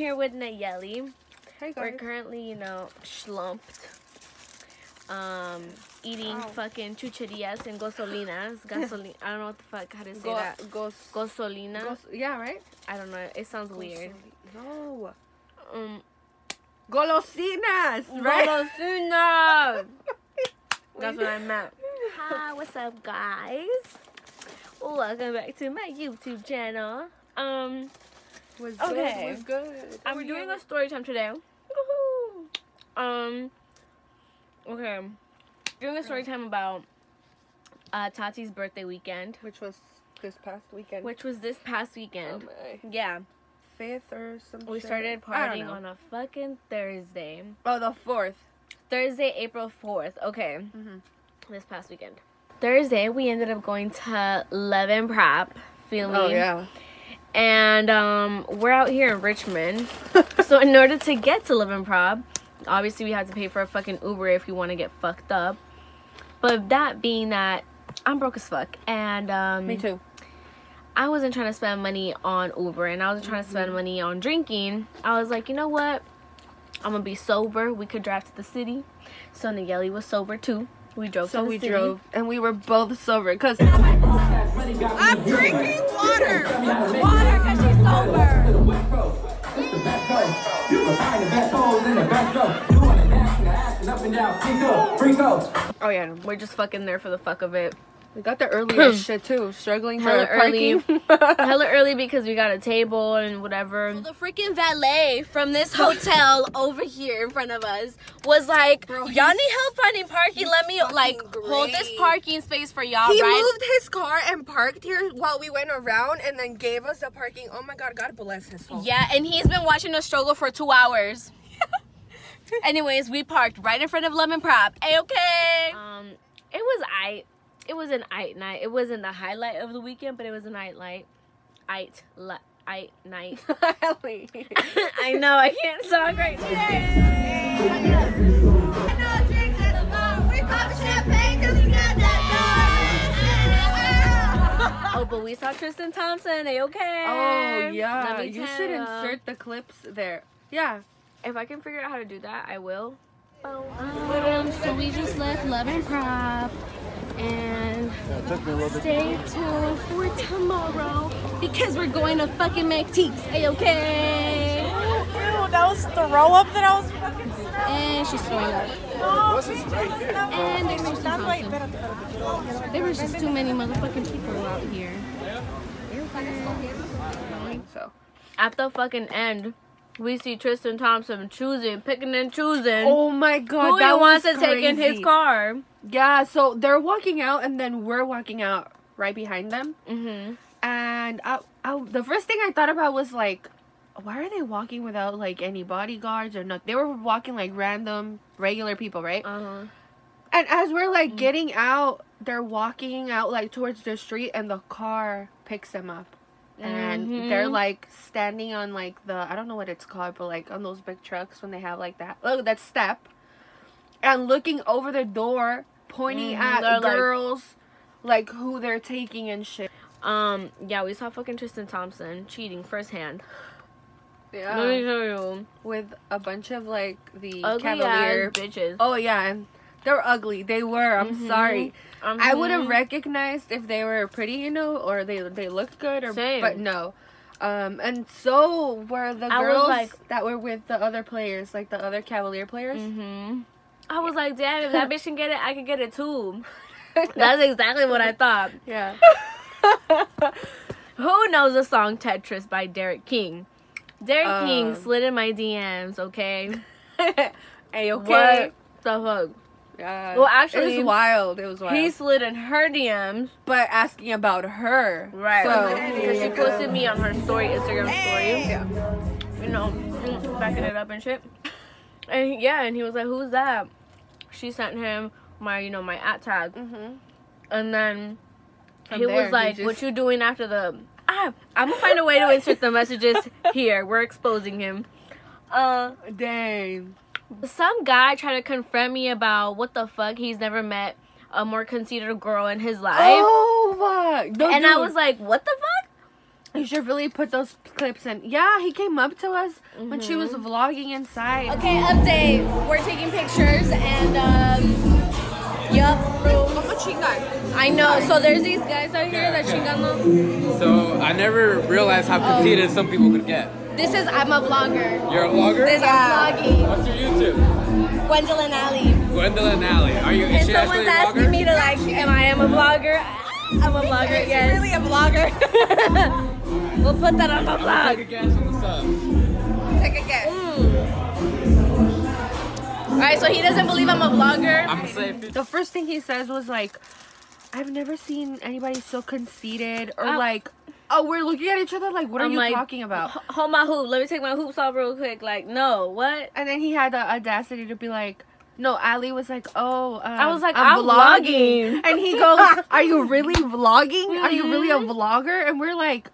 Here with Nayeli. Hey guys. We're currently, you know, slumped. Eating fucking chucherías and gasolinas. Gasolina. I don't know what the fuck how to say that. Gasolina. Yeah, right? I don't know. It sounds weird. No. Golosinas, right? Golosinas. That's what I meant. Hi, what's up, guys? Welcome back to my YouTube channel. Was okay. good. I'm doing a story time today. Woohoo! Okay. Doing a story time about Tati's birthday weekend. Which was this past weekend. Yeah. 5th or something. We started partying on a fucking Thursday. Oh, the 4th. Thursday, April 4th. Okay. This past weekend. Thursday, we ended up going to Love and Prop. Feel me? Oh, yeah. And we're out here in Richmond. So in order to get to Love and Prop, obviously we had to pay for a fucking Uber if you want to get fucked up. But that being that, I'm broke as fuck. And me too. I wasn't trying to spend money on Uber, and I wasn't trying to spend money on drinking. I was like, you know what? I'm gonna be sober. We could drive to the city. So Nayeli was sober too. We drove to the city. drove, and we were both sober. Cause I'm drinking water. Water, cause she's sober. Oh yeah, we're just fucking there for the fuck of it. we got there early as shit too. Struggling Hella for parking. Hella early because we got a table and whatever. The freaking valet from this hotel over here in front of us was like, y'all need help finding parking. Let me like hold this parking space for y'all. He right? moved his car and parked here while we went around and then gave us the parking. Oh my God, God bless his soul. Yeah, and he's been watching us struggle for 2 hours. Anyways, we parked right in front of Lemon Prop. A-okay. It was an night. It wasn't the highlight of the weekend, but it was a night. Night. I know I can't talk right now. Oh, but we saw Tristan Thompson. Okay. Oh yeah, you should insert the clips there. Yeah. If I can figure out how to do that, I will. So we just left Love and Prop and stay tuned for tomorrow because we're going to fucking McTeeks. A-okay. Ew, that was throw up that I was fucking And she's throwing up. And there's Tristan Thompson. There was just too many motherfucking people out here. So At the fucking end, we see Tristan Thompson picking and choosing. oh my God, who that he wants was to take in his crazy. car. Yeah, so they're walking out, and then we're walking out right behind them. And the first thing I thought about was like, why are they walking without like any bodyguards or nothing? They were walking like random, regular people, right? And as we're like getting out, they're walking out like towards the street, and the car picks them up. And they're like standing on like the, I don't know what it's called, but like on those big trucks when they have like that step, and looking over the door, pointing at girls like who they're taking and shit. Yeah, we saw fucking Tristan Thompson cheating firsthand. Yeah. Let me show you. With a bunch of like the Ugly Cavalier ass bitches. Oh yeah, and they were ugly. They were. I'm sorry. I would have recognized if they were pretty, you know, or they looked good, or Same. but no. And so were the girls that were with the other players, like the other Cavalier players. I was like, damn, if that bitch can get it, I can get it too. That's exactly what I thought. Yeah. Who knows the song Tetris by Derek King? Derek King slid in my DMs, okay? Hey, okay. What the fuck? Yeah. Well, actually, it was wild. It was wild. he slid in her DMs. But asking about her. Right. So, Because she posted me on her story, Instagram story. You know, backing it up and shit. And yeah, and he was like, who's that? She sent him my, my @ tag. And then he was like, what you doing after the... I'm going to find a way to insert the messages here. We're exposing him. Dang. Some guy tried to confront me about what the fuck, he's never met a more conceited girl in his life. Oh, fuck. And I was like, what the fuck? You should really put those clips in. Yeah, he came up to us when she was vlogging inside. Okay, update. We're taking pictures and yup. I know. So there's these guys out here that chingan them. So I never realized how conceited some people could get. This is I'm a vlogger. You're a vlogger? This I'm vlogging. What's your YouTube? Gwendolyn Alley. Gwendolyn Alley. Are you? Is And she actually someone's a asking vlogger? me to like, am I a vlogger? I'm a vlogger. Yes. Really a vlogger? We'll put that on the Take a vlog. guess on the subs. Take a guess. Alright, so he doesn't believe I'm a vlogger. I'm gonna say 50. The first thing he says was like, I've never seen anybody so conceited or like, oh, we're looking at each other like, what are I'm you like, talking about? Hold my hoop. Let me take my hoops off real quick. Like, no, what? And then he had the audacity to be like, no, Ali was like, oh, I was like, I'm vlogging. And he goes, are you really vlogging? Are you really a vlogger? And we're like,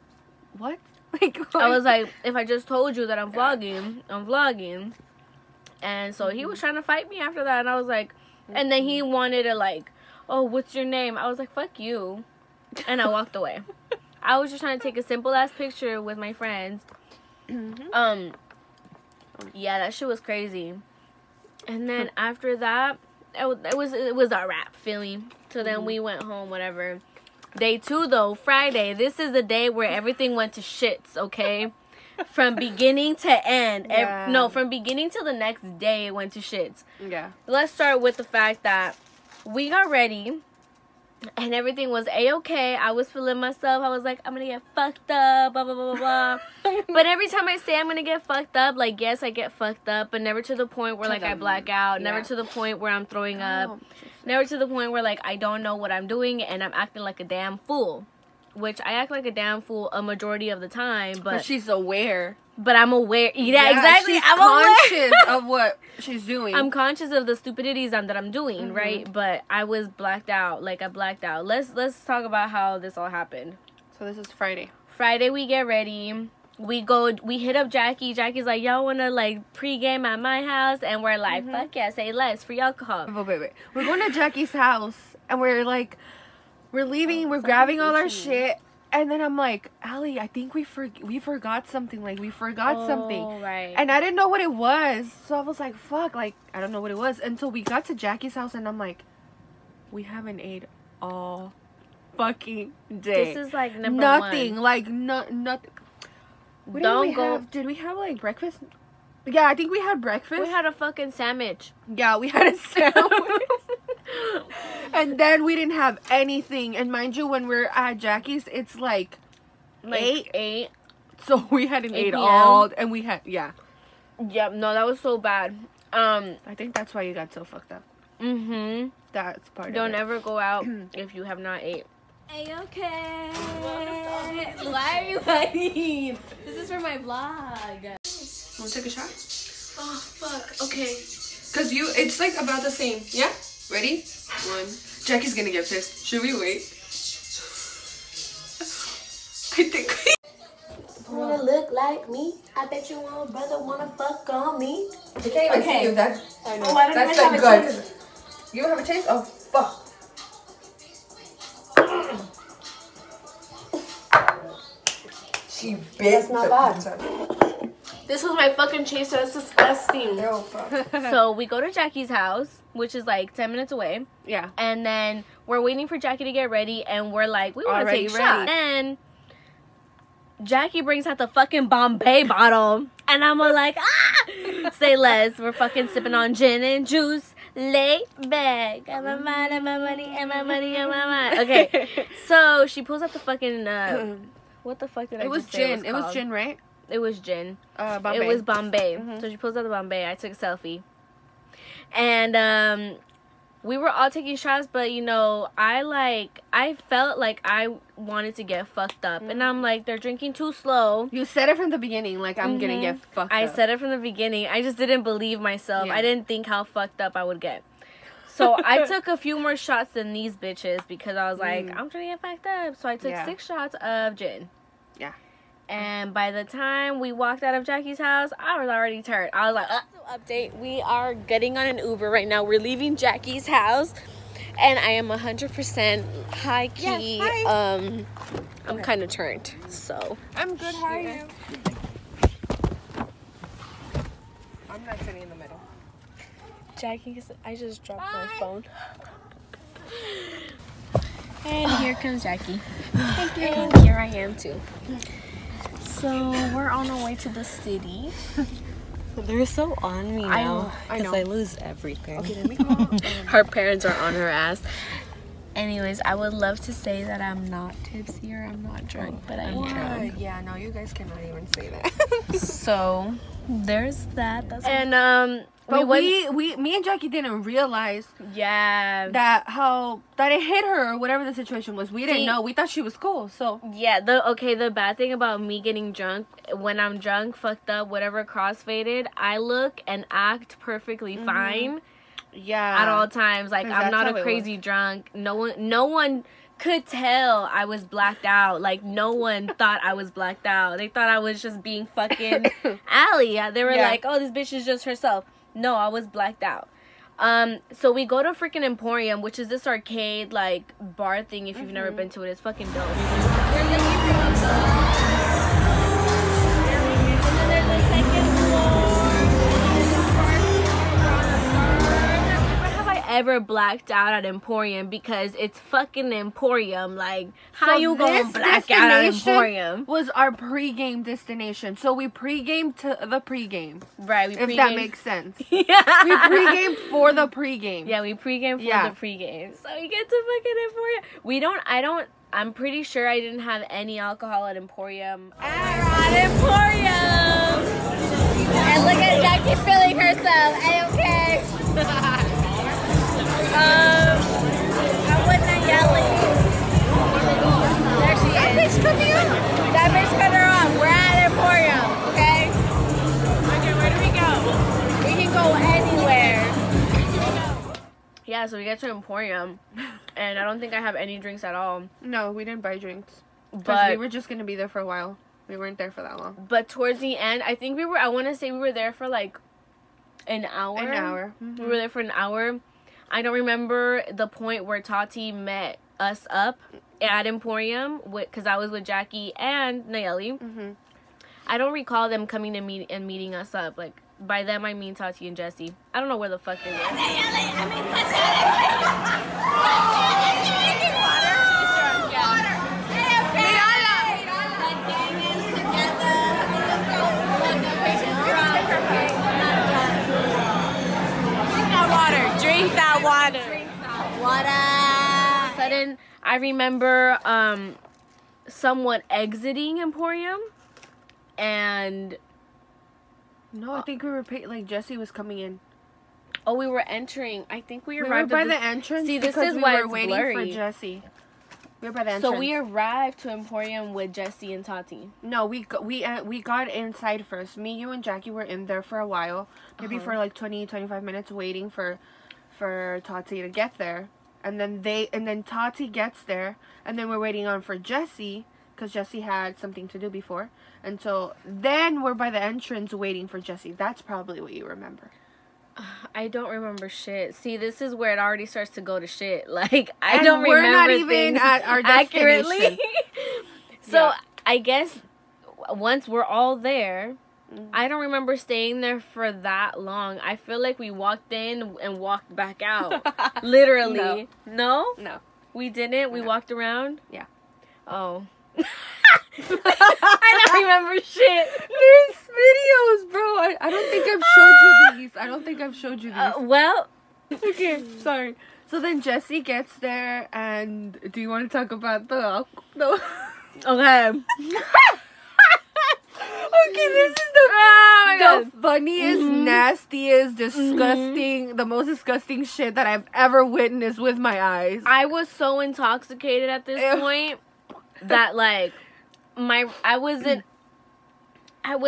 what? Like, I was like, if I just told you that I'm vlogging, I'm vlogging. And so he was trying to fight me after that. And I was like, and then he wanted to like, oh, what's your name? I was like, fuck you. And I walked away. I was just trying to take a simple ass picture with my friends. Yeah, that shit was crazy. And then after that, it was a wrap feeling. So then we went home, whatever. Day 2 though, Friday. This is the day where everything went to shits, okay? From beginning to end. Yeah. No, from beginning till the next day it went to shits. yeah. Let's start with the fact that we got ready and everything was a-okay. I was feeling myself. I was like, I'm gonna get fucked up, blah, blah, blah, blah, blah. But every time I say I'm gonna get fucked up, like, yes, I get fucked up, but never to the point where, like, I black out. Never to the point where I'm throwing up. Never to the point where, like, I don't know what I'm doing and I'm acting like a damn fool. Which I act like a damn fool a majority of the time, But she's aware. but I'm aware. Yeah, exactly. She's I'm aware. conscious of what she's doing. I'm conscious of the stupidities that I'm doing, right? But I was blacked out. Like, I blacked out. Let's talk about how this all happened. So this is Friday. Friday, we get ready. We hit up Jackie. Jackie's like, y'all want to, like, pregame at my house? And we're like, fuck yeah, say less, free alcohol. Wait. We're going to Jackie's house, and we're like, we're leaving, we're grabbing all our shit. And then I'm like, Allie, I think we forgot something. Like, we forgot something. Right. And I didn't know what it was. So I was like, fuck, like, I don't know what it was. Until we got to Jackie's house, and I'm like, we haven't ate all fucking day. This is, like, number nothing. one. Like, nothing. What Don't did we go. have? Did we have, like, breakfast? Yeah, I think we had breakfast. We had a fucking sandwich. Yeah, we had a sandwich. And then we didn't have anything. And mind you, when we're at Jackie's, it's like 8. So we hadn't 8 ate p.m. all. And we had, yeah. Yep, no, that was so bad. I think that's why you got so fucked up. Mm-hmm. That's part Don't of it. ever go out if you have not ate. A-okay. Why are you hiding? This is for my vlog. Want to take a shot? Oh, fuck. Okay. Because it's like about the same. Yeah? Ready? 1. Jackie's gonna get pissed. Should we wait? I think we... Wanna look like me? I bet you want brother wanna fuck on me. I can't even see you. That's... I know. Oh, I don't That's even like have a good. You don't have a taste? Oh, fuck. She bit. That's not bad. This was my fucking chaser. That's disgusting. Oh, fuck. So we go to Jackie's house, which is like 10 minutes away. Yeah. And then we're waiting for Jackie to get ready. And we're like, we want to Already take ready. shots. And Jackie brings out the fucking Bombay bottle. And I'm all like, ah! Say less. We're fucking sipping on gin and juice. Lay back. And my mind and my money and my money and my mind. Okay. So she pulls out the fucking, what the fuck did I It was just say gin. It was called? gin, right? It was gin. Bombay. It was Bombay. So she pulls out the Bombay. I took a selfie. And we were all taking shots, but you know, I felt like I wanted to get fucked up. And I'm like, they're drinking too slow. You said it from the beginning, like, I'm gonna get fucked I up. said it from the beginning. I just didn't believe myself. Yeah. I didn't think how fucked up I would get. So I took a few more shots than these bitches because I was like, I'm trying to get fucked up. So I took 6 shots of gin. Yeah. And by the time we walked out of Jackie's house, I was already turned. I was like, So update, we are getting on an Uber right now. We're leaving Jackie's house. And I am 100% high-key I'm kind of turned, so. I'm good. How are you? I'm not sitting in the middle. Jackie, I just dropped my phone. And here comes Jackie. Thank you. And here I am too. So we're on our way to the city. They're so on me now I because know. I lose everything. Okay, let me go. Her parents are on her ass. Anyways, I would love to say that I'm not tipsy or I'm not drunk, but I am. Yeah, no, you guys cannot even say that. So there's that. That's And But me and Jackie didn't realize yeah, that it hit her or whatever the situation was. We didn't know. We thought she was cool. So yeah. The bad thing about me getting drunk, when I'm drunk, fucked up, whatever, crossfaded, I look and act perfectly fine yeah, at all times. Like, 'Cause I'm that's not how a it crazy drunk. No one could tell I was blacked out. Like, no one thought I was blacked out. They thought I was just being fucking Allie. They were like, oh, this bitch is just herself. No, I was blacked out. So we go to freaking Emporium, which is this arcade, like, bar thing. If you've never been to it, it's fucking dope. Ever blacked out at Emporium, because it's fucking Emporium. Like, how So you gonna this black out at destination Emporium? was our pregame destination. So we pregame to the pregame. Right, we If that makes sense. yeah. We pregame for the pregame. Yeah, we pregame for Yeah. the pregame. So we get to fucking Emporium. I'm pretty sure I didn't have any alcohol at Emporium. At Emporium! And look at Jackie feeling herself. A-okay. I'm with Nayeli. There she is. That bitch cut me off. That bitch cut her off. We're at Emporium, okay? Okay, where do we go? We can go anywhere. Yeah, so we get to Emporium, and I don't think I have any drinks at all. No, we didn't buy drinks. Because But we were just going to be there for a while. We weren't there for that long. But towards the end, I think I want to say we were there for like an hour. An hour. We were there for an hour. I don't remember the point where Tati met us up at Emporium, because I was with Jackie and Nayeli. I don't recall them coming to meet and meeting us up. Like, by them, I mean Tati and Jesse. I don't know where the fuck they were. Drink that water. All of a sudden, I remember someone exiting Emporium, and No, I think we were like Jesse was coming in. we were entering. I think we We arrived were by at the entrance. See, this because is we why were it's waiting blurry. for Jesse. We were by the entrance. So we arrived to Emporium with Jesse and Tati. No, we got inside first. Me, you, and Jackie were in there for a while, maybe for like 20-25 minutes, waiting for Tati to get there, and then Tati gets there, and then we're waiting on for Jesse because Jesse had something to do before, and so then we're by the entrance waiting for Jesse. That's probably what you remember. I don't remember shit. See, this is where it already starts to go to shit. Like, I And don't we're remember not even things at our accurately. destination. So Yeah. I guess once we're all there, I don't remember staying there for that long. I feel like we walked in and walked back out. Literally. No? No. We didn't? We walked around? Yeah. Oh. I don't remember shit. There's videos, bro. I don't think I've showed you these. I don't think I've showed you these. Well, Okay, sorry. So then Jesse gets there, and do you want to talk about the okay. Okay, this is the funniest, nastiest, disgusting, the most disgusting shit that I've ever witnessed with my eyes. I was so intoxicated at this point that, like, I was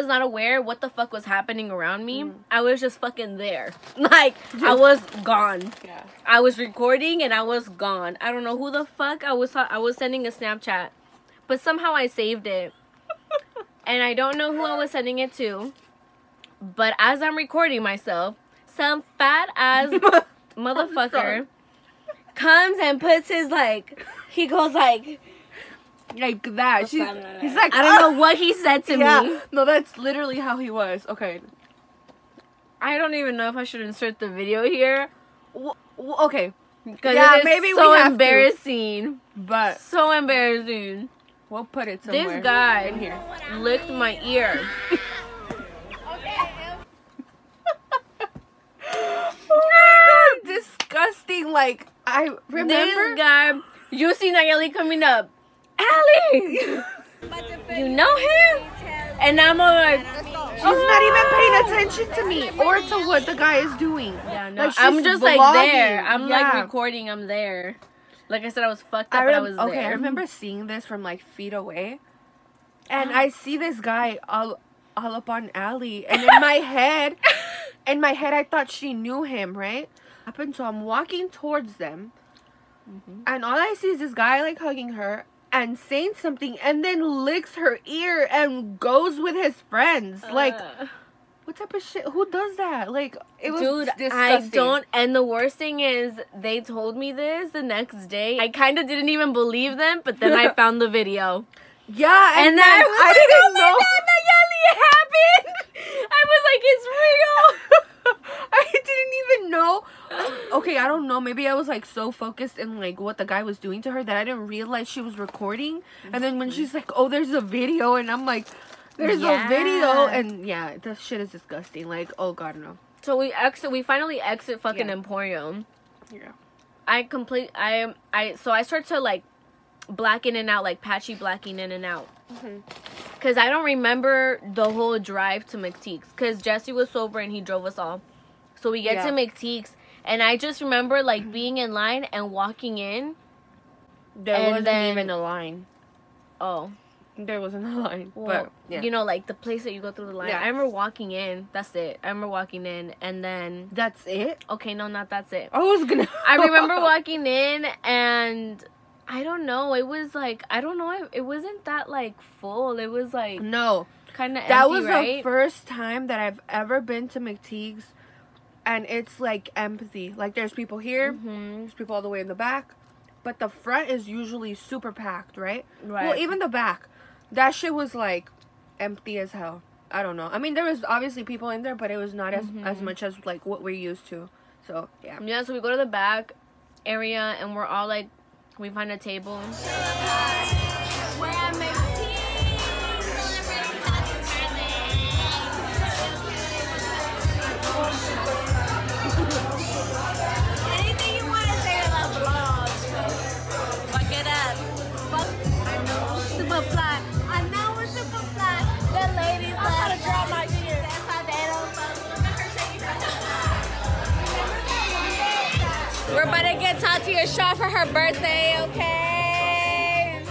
not aware what the fuck was happening around me. I was just fucking there. Like, I was gone. Yeah. I was recording and I was gone. I don't know who the fuck I was sending a Snapchat, but somehow I saved it. And I don't know who I was sending it to. But as I'm recording myself, some fat ass motherfucker comes and puts his, like, he goes like, Like that. He's like, I don't know what he said to me. No, that's literally how he was. Okay. I don't even know if I should insert the video here. Okay. Because Yeah, it is maybe we so have to. embarrassing. But So embarrassing. we'll put it somewhere. This guy in here. licked my ear. Oh my god, disgusting. Like, I remember. This guy, you see Nayeli coming up. Allie! You know him? And I'm like, She's not even paying attention to me or to what the guy is doing. yeah, no, Like, she's I'm just like vlogging. there. I'm like Yeah. recording, I'm there. Like I said, I was fucked up, but I was there. Okay, I remember seeing this from like feet away. And I see this guy all up on Allie. And in my head, I thought she knew him, right? So I'm walking towards them. And all I see is this guy like hugging her and saying something and then licks her ear and goes with his friends. Like, what type of shit? Who does that? Like, it was Dude, disgusting. I don't. And the worst thing is, they told me this the next day. I kind of didn't even believe them, but then I found the video. Yeah, and then I was I like, didn't oh know. my God, Nayeli, it happened! I was like, it's real! I didn't even know. Okay, I don't know. Maybe I was like so focused in like what the guy was doing to her that I didn't realize she was recording. And then when she's like, "Oh, there's a video," and I'm like, "There's a video," and yeah, that shit is disgusting. Like, oh god, no. So we finally exit fucking Yeah. Emporium. Yeah. So I start to like black in and out, like patchy blacking in and out. Because I don't remember the whole drive to McTeague's. Because Jesse was sober and he drove us all. So we get to McTeague's. And I just remember like being in line and walking in. There wasn't even a line. Oh. There wasn't a line. Well, but yeah. you know, like the place that you go through the line. Yeah. I remember walking in. That's it. I remember walking in. And then... That's it? Okay, no, not that's it. I was gonna... I remember walking in and... I don't know. It was like... I don't know. It wasn't that like full. It was like... No. Kind of empty, That was right? the first time that I've ever been to McTeague's. And it's like empty. Like there's people here. There's people all the way in the back. But the front is usually super packed, right? Right. Well, even the back. That shit was like empty as hell. I don't know. I mean, there was obviously people in there, but it was not as much as like what we're used to. So, yeah. Yeah, so we go to the back area and we're all like... We find a table. Anything you want to say about vlogs? Fuck it up. I know we're super fly. I know we're super fly. The ladies I'm gonna draw my shit. That's how they don't fuck. Look at her shaking her. We're about to get Tati a shot for her birthday, okay?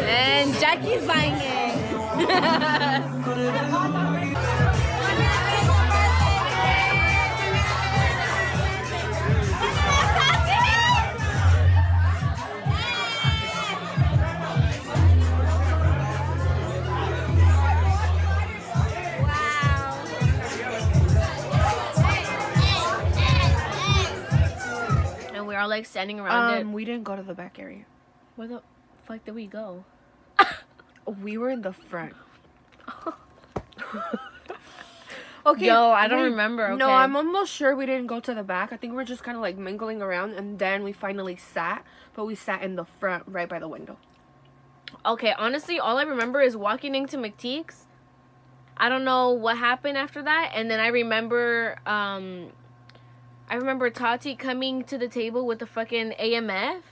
And Jackie's buying it. And we are like standing around it. We didn't go to the back area. Where the fuck did we go? We were in the front. Okay. Yo, I don't remember. No, okay. I'm almost sure we didn't go to the back. I think we're just kind of like mingling around, and then we finally sat. But we sat in the front, right by the window. Okay, honestly, all I remember is walking into McTeague's. I don't know what happened after that, and then I remember Tati coming to the table with the fucking AMF,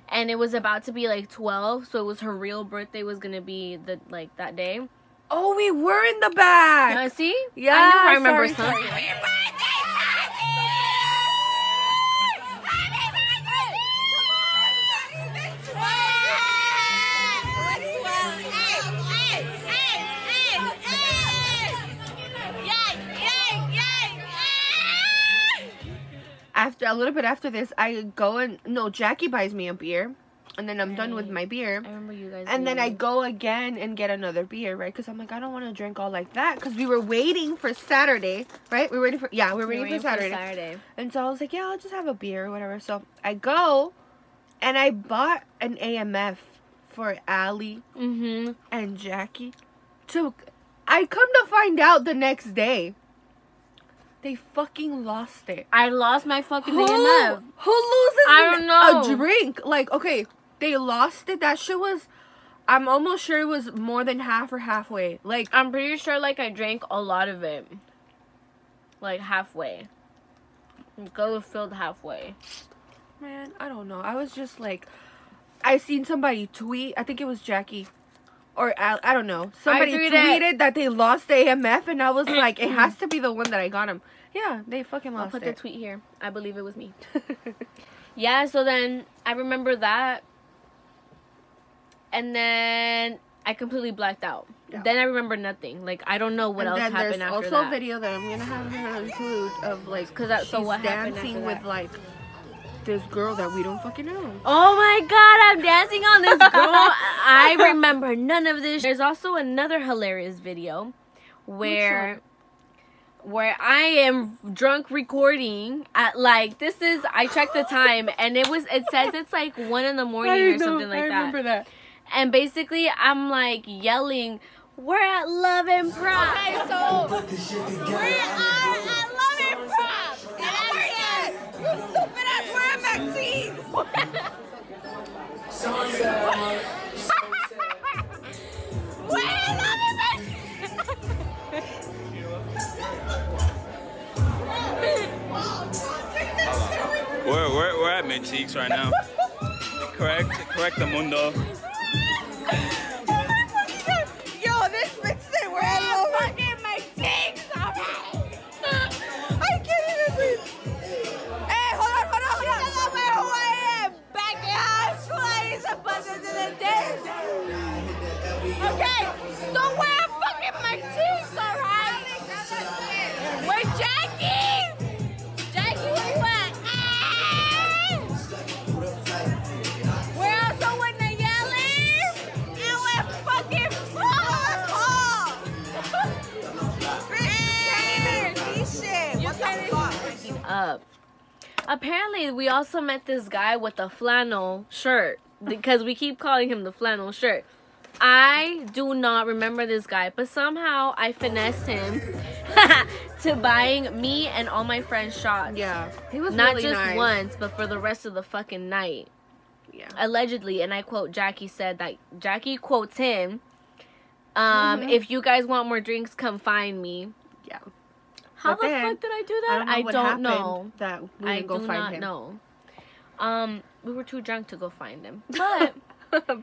and it was about to be like 12, so it was her real birthday was gonna be that day. Oh, we were in the back. See? Yeah, I knew I remember sorry. something. After a little bit after this, I go and Jackie buys me a beer, and then I'm done with my beer. I remember you guys. And then I go again and get another beer, right? Because I'm like, I don't want to drink all like that. Because we were waiting for Saturday, right? We're waiting for Saturday. And so I was like, yeah, I'll just have a beer or whatever. So I go, and I bought an AMF for Allie Mm-hmm. and Jackie. I come to find out the next day, they fucking lost it. I lost my fucking EMF. Who loses I don't know. a drink? Like, okay, they lost it. That shit was, I'm almost sure it was more than half or halfway. Like, I'm pretty sure, like, I drank a lot of it. Like, halfway. It was filled halfway. man, I don't know. I was just like, I seen somebody tweet, I think it was Jackie. Or, I don't know. Somebody tweeted that they lost the AMF, and I was like, it has to be the one that I got him. Yeah, they fucking lost it. I'll put the tweet here. I believe it was me. Yeah, so then I remember that. And then I completely blacked out. Yeah. Then I remember nothing. Like, I don't know what else happened after that. There's also a video that I'm going to have her include of, like, she's so what dancing with, like, this girl that we don't fucking know. Oh my god, I'm dancing on this girl. I remember none of this. There's also another hilarious video where I am drunk recording at, like, I checked the time and it says it's like 1 in the morning or something like that. I remember that. And basically I'm like yelling, we're at Love and Prop. Okay, so we are at Love and Prop. And I'm here. You stupid ass, we're at Maxine's. We're at Love and We're at Mexique's right now. Correct the mundo. Yo, this bitch said we're at Love fucking Maxine's. I can't even breathe. Hey, hold on. You don't know who I am. Back in high school, I used to bust into the dance. Okay, so we're at fucking Maxine's, alright? We're Jackie. Jackie, where you at? We're also with Nayeli, and we're fucking Up. Apparently, we also met this guy with a flannel shirt because we keep calling him the flannel shirt. I do not remember this guy, but somehow I finessed him to buying me and all my friends shots. Yeah, he was not really just nice. once, but for the rest of the fucking night. Yeah, allegedly, and I quote, Jackie said that Jackie quotes him. If you guys want more drinks, come find me. Yeah. How the fuck did I do that? I don't know. That we didn't go find him. Know. We were too drunk to go find him, but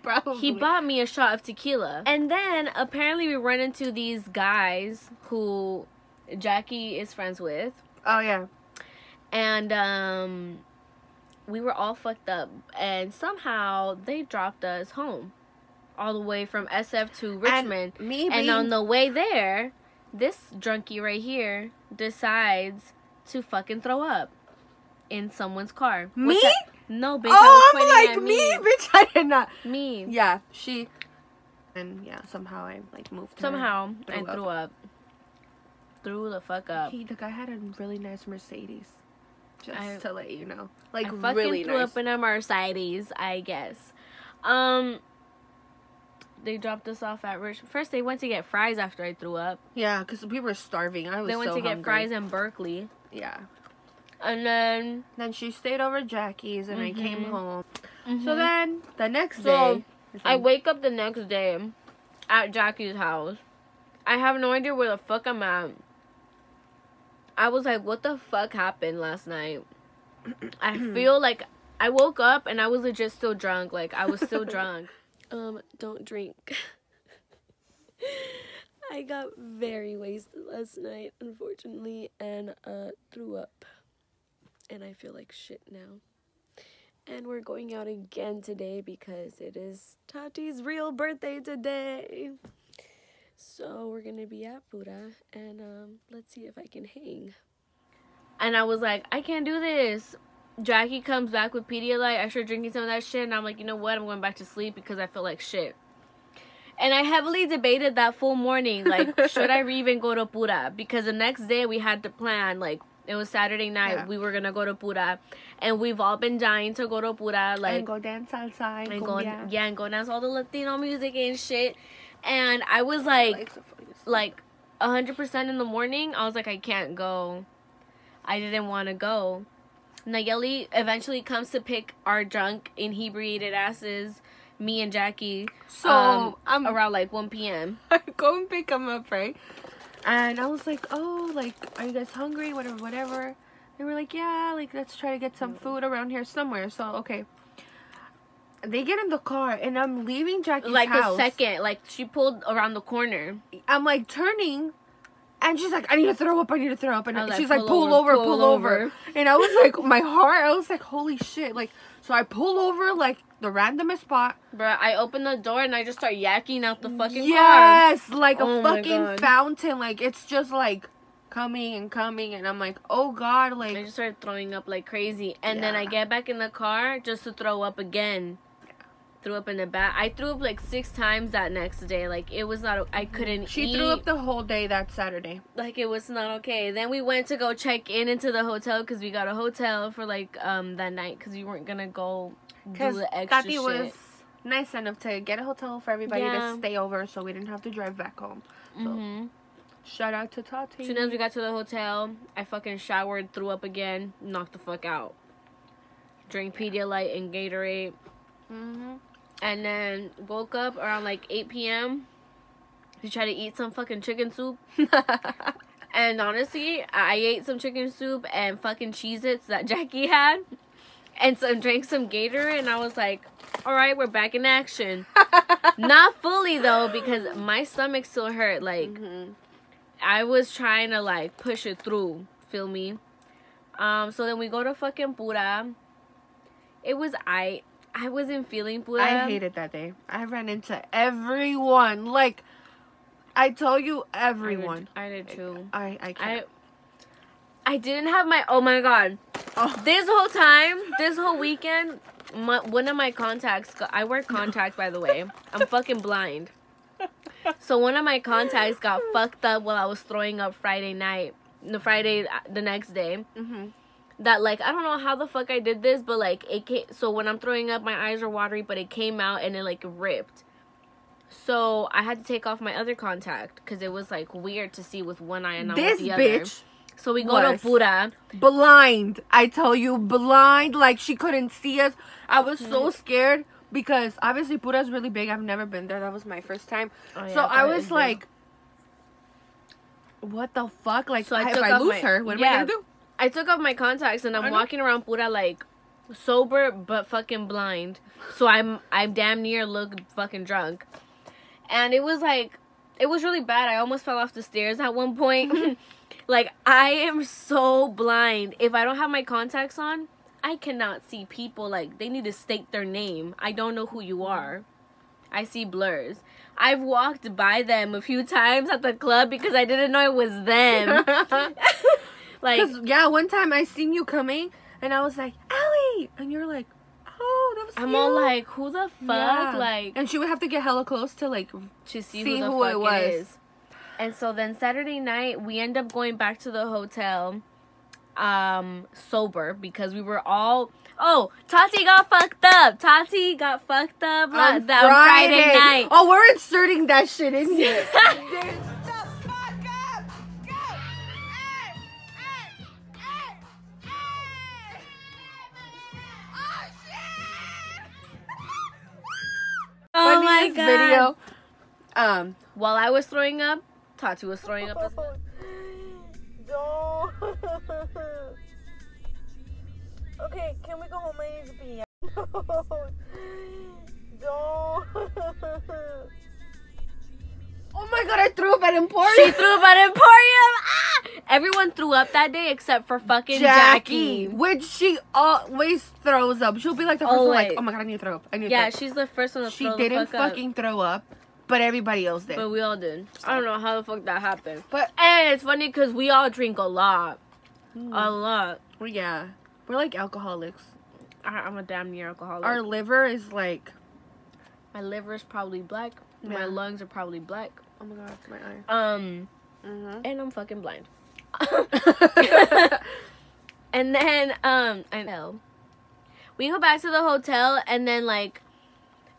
Probably. he bought me a shot of tequila, and then apparently we run into these guys who Jackie is friends with. Oh yeah. And we were all fucked up, and somehow they dropped us home, all the way from SF to Richmond. And on the way there, this drunkie right here decides to fucking throw up in someone's car. Me? No, bitch. Oh, I'm like, me, bitch. I did not. Me. Yeah, and yeah, somehow I like moved. Somehow I threw up. Threw the fuck up. The guy had a really nice Mercedes. Just to let you know, like, I fucking really threw nice. up in a Mercedes, I guess. They dropped us off at Rich. First, they went to get fries after I threw up. Yeah, because we were starving. They went to get fries in Berkeley. Yeah. And then she stayed over at Jackie's, and I came home. So then the next day, So I wake up the next day at Jackie's house. I have no idea where the fuck I'm at. I was like, what the fuck happened last night? I feel like I woke up and I was legit still drunk. Like, I was still drunk. Don't drink. I got very wasted last night, unfortunately, and threw up. And I feel like shit now. And we're going out again today because it is Tati's real birthday today. So we're gonna be at Buddha, and let's see if I can hang. And I was like, I can't do this. Jackie comes back with Pedialyte. I started drinking some of that shit, and I'm like, you know what? I'm going back to sleep because I feel like shit. And I heavily debated that full morning, like, should I even go to Pura? Because the next day we had to plan, like, It was Saturday night. Yeah. We were gonna go to Pura, and we've all been dying to go to Pura, like and go dance salsa and go cumbia. yeah, and go dance all the Latino music and shit. And I was like 100% in the morning. I was like, I can't go. I didn't want to go. Nayeli eventually comes to pick our drunk, inebriated asses, me and Jackie. So I'm around like 1 p.m. I go and pick them up, right? And I was like, oh, like, are you guys hungry? Whatever. They were like, yeah, like, let's try to get some food around here somewhere. So, okay. They get in the car, and I'm leaving Jackie's like house. a second. Like, she pulled around the corner. I'm, like, turning, and she's like, I need to throw up. And she's like, pull over. And I was like, my heart, I was like, holy shit. Like, so I pull over, like, the randomest spot. Bruh, I open the door, and I just start yakking out the fucking car. Yes, like a Oh my fucking God. fountain. Like, it's just, like, coming and coming. And I'm like, oh, God, like. I just started throwing up like crazy. And then Yeah. I get back in the car just to throw up again. Threw up in the back. I threw up like 6 times that next day. Like, it was not, I couldn't She eat. threw up the whole day that Saturday. Like, it was not okay. Then we went to go check into the hotel because we got a hotel for like that night because we weren't gonna go do the extra Tati shit. was nice enough to get a hotel for everybody Yeah. to stay over so we didn't have to drive back home. So, shout out to Tati. As soon as we got to the hotel, I fucking showered, threw up again, knocked the fuck out. Drank Pedialyte and Gatorade. And then woke up around like 8 p.m. to try to eat some fucking chicken soup. And honestly, I ate some chicken soup and fucking Cheez-Its that Jackie had. And drank some Gatorade. And I was like, all right, we're back in action. Not fully, though, because my stomach still hurt. Like, I was trying to, like, push it through. Feel me? So then we go to fucking Pura. It was I wasn't feeling Pura. I hated that day. I ran into everyone. Like, I told you, everyone. I did too. I can't. I didn't have my, oh my God. Oh. This whole weekend, one of my contacts, I wear contacts, by the way. I'm fucking blind. So one of my contacts got fucked up while I was throwing up Friday the next day. That, like, I don't know how the fuck I did this, but, like, it came, so when I'm throwing up, my eyes are watery, but it came out and it, like, ripped. So I had to take off my other contact because it was, like, weird to see with one eye and not with the other. This bitch So we go to Pura. blind. I tell you, blind. Like, she couldn't see us. I was so scared because, obviously, Pura's really big. I've never been there. That was my first time. Oh, yeah, so I Pura was is like, what the fuck? Like, So I if took I off lose her, what am I going to do? I took off my contacts and I'm walking around Pura like sober but fucking blind. So I'm damn near look fucking drunk. And it was really bad. I almost fell off the stairs at one point. Like, I am so blind. If I don't have my contacts on, I cannot see people. Like, they need to state their name. I don't know who you are. I see blurs. I've walked by them a few times at the club because I didn't know it was them. Like, Because, yeah, one time I seen you coming, and I was like, Allie! And you're like, oh, that was I'm you. all like, who the fuck? Yeah. Like, and she would have to get hella close to, like, to see see who the who fuck it was. is. And so then Saturday night, we end up going back to the hotel sober because we were all... Oh, Tati got fucked up. on Friday night. Oh, we're inserting that shit in here. Oh my Funniest God. video. While I was throwing up, Tati was throwing up as well. Don't. Okay, can we go home? I need to pee. Don't. Oh my God, I threw up at Emporium. She threw up at Emporium. Ah! Everyone threw up that day except for fucking Jackie. Which she always throws up. She'll be like the first one, like, Always. oh my God, I need to throw up. I need to Yeah, throw up. she's the first one to She throw the didn't fuck up. fucking throw up, but everybody else did. But we all did. I don't know how the fuck that happened. But And it's funny because we all drink a lot. A lot. well, yeah, we're like alcoholics. I'm a damn near alcoholic. Our liver is like, My liver is probably black. My Yeah. lungs are probably black. oh my God, my eye. And I'm fucking blind. And then, I know. We go back to the hotel, and then, like,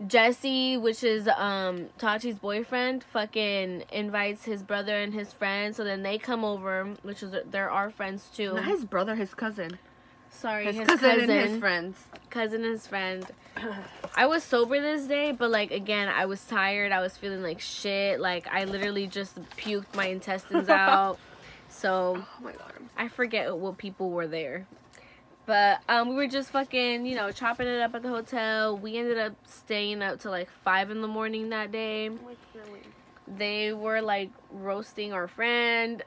Jesse, which is, Tachi's boyfriend, fucking invites his brother and his friend, so then they come over, which is, they're our friends, too. Not his brother, his cousin. Sorry, His cousin and his friends. Cousin and his friend. I was sober this day, but, like, again, I was tired. I was feeling like shit. Like, I literally just puked my intestines out. So, Oh my god. I forget what people were there. But, we were just fucking, you know, chopping it up at the hotel. We ended up staying up till, like, 5 in the morning that day. They were, like, roasting our friend.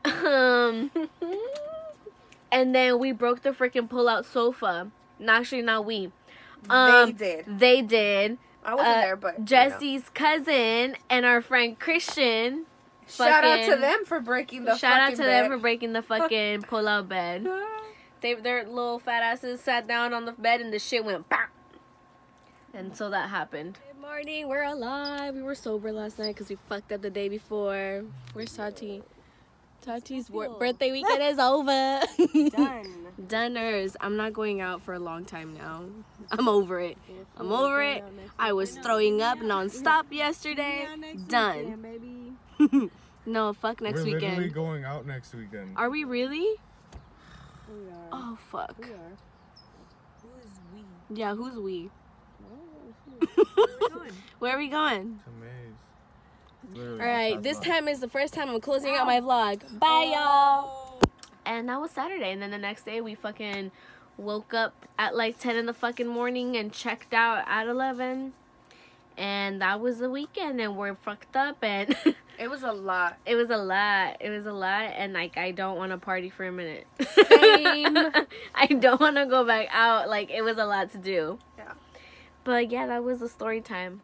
And then we broke the freaking pull-out sofa. Actually, not we. They did. They did. I wasn't there, but Jesse's cousin and our friend Christian. Shout out to them for breaking the Shout out fucking to bed. them for breaking the fucking pull-out bed. Their little fat asses sat down on the bed and the shit went bang. And so that happened. Good morning, we're alive. We were sober last night because we fucked up the day before. Where's Tati? Tati's birthday weekend is over. Done. Donners. I'm not going out for a long time now. I'm over it. I'm over it. I was throwing up non-stop yesterday. Done. No, fuck next We're literally weekend. going out next weekend. Are we really? Oh, fuck. Yeah, who's we? Where are we going? It's a maze. Literally Alright, just this outside. time is the first time I'm closing out my vlog. Bye, y'all. And that was Saturday. And then the next day we fucking woke up at like 10 in the fucking morning and checked out at 11. And that was the weekend, and we're fucked up, and It was a lot. it was a lot. It was a lot, and like I don't want to party for a minute. Same. I don't want to go back out. Like, it was a lot to do. Yeah. But yeah, that was the story time.